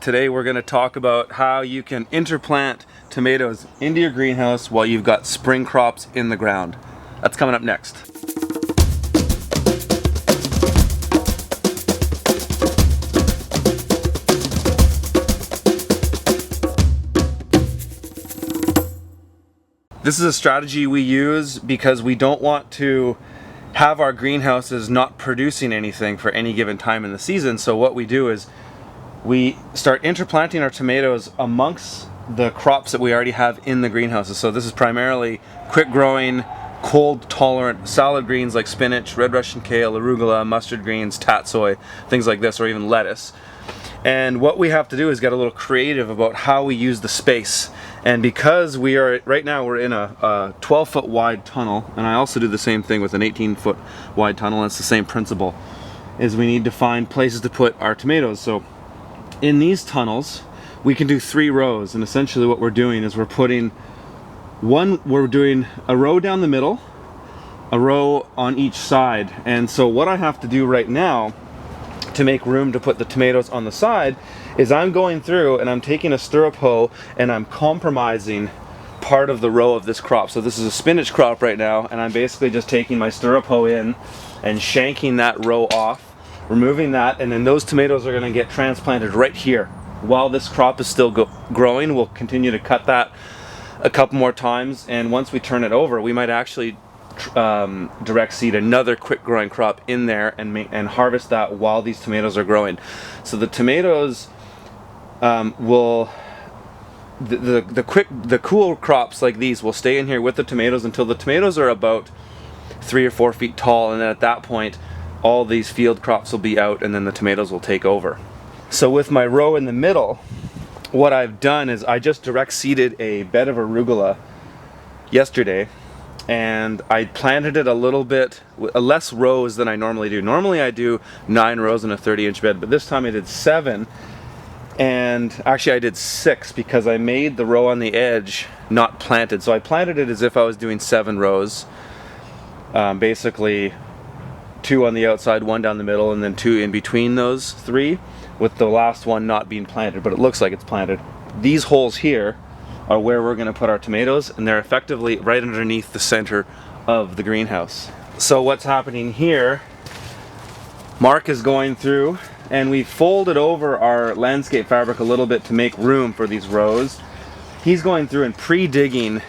Today we're going to talk about how you can interplant tomatoes into your greenhouse while you've got spring crops in the ground. That's coming up next. This is a strategy we use because we don't want to have our greenhouses not producing anything for any given time in the season. So what we do is we start interplanting our tomatoes amongst the crops that we already have in the greenhouses. So this is primarily quick growing, cold tolerant salad greens like spinach, red Russian kale, arugula, mustard greens, tatsoi, things like this, or even lettuce. And what we have to do is get a little creative about how we use the space. And because we are, right now we're in a 12-foot wide tunnel, and I also do the same thing with an 18-foot wide tunnel, and it's the same principle, is we need to find places to put our tomatoes. So in these tunnels, we can do 3 rows, and essentially what we're doing is we're doing a row down the middle, a row on each side. And so what I have to do right now to make room to put the tomatoes on the side is I'm going through and I'm taking a stirrup hoe and I'm compromising part of the row of this crop. So this is a spinach crop right now, and I'm basically just taking my stirrup hoe in and shanking that row off, removing that, and then those tomatoes are going to get transplanted right here. While this crop is still growing, we'll continue to cut that a couple more times, and once we turn it over, we might actually direct seed another quick growing crop in there and harvest that while these tomatoes are growing. So the tomatoes the cool crops like these will stay in here with the tomatoes until the tomatoes are about 3 or 4 feet tall, and then at that point all these field crops will be out and then the tomatoes will take over. So with my row in the middle, what I've done is I just direct seeded a bed of arugula yesterday, and I planted it a little bit less rows than I normally do. Normally I do 9 rows in a 30-inch bed, but this time I did 7, and actually I did 6 because I made the row on the edge not planted. So I planted it as if I was doing 7 rows, basically 2 on the outside, 1 down the middle, and then 2 in between those 3, with the last one not being planted, but it looks like it's planted. These holes here are where we're going to put our tomatoes, and they're effectively right underneath the center of the greenhouse. So what's happening here, Mark is going through, and we folded over our landscape fabric a little bit to make room for these rows. He's going through and pre-digging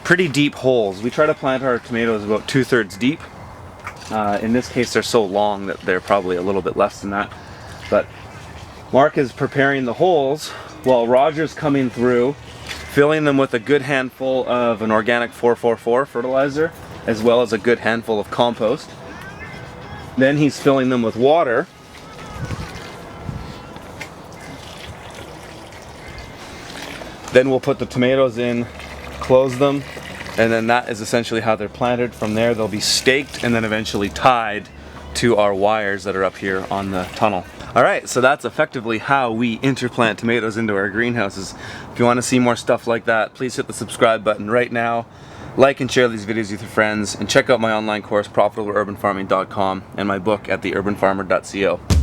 pretty deep holes. We try to plant our tomatoes about 2/3 deep. In this case they're so long that they're probably a little bit less than that. But Mark is preparing the holes while Roger's coming through, filling them with a good handful of an organic 444 fertilizer, as well as a good handful of compost. Then he's filling them with water. Then we'll put the tomatoes in, close them, and then that is essentially how they're planted. From there they'll be staked and then eventually tied to our wires that are up here on the tunnel. Alright, so that's effectively how we interplant tomatoes into our greenhouses. If you want to see more stuff like that, please hit the subscribe button right now. Like and share these videos with your friends, and check out my online course, profitableurbanfarming.com, and my book at theurbanfarmer.co.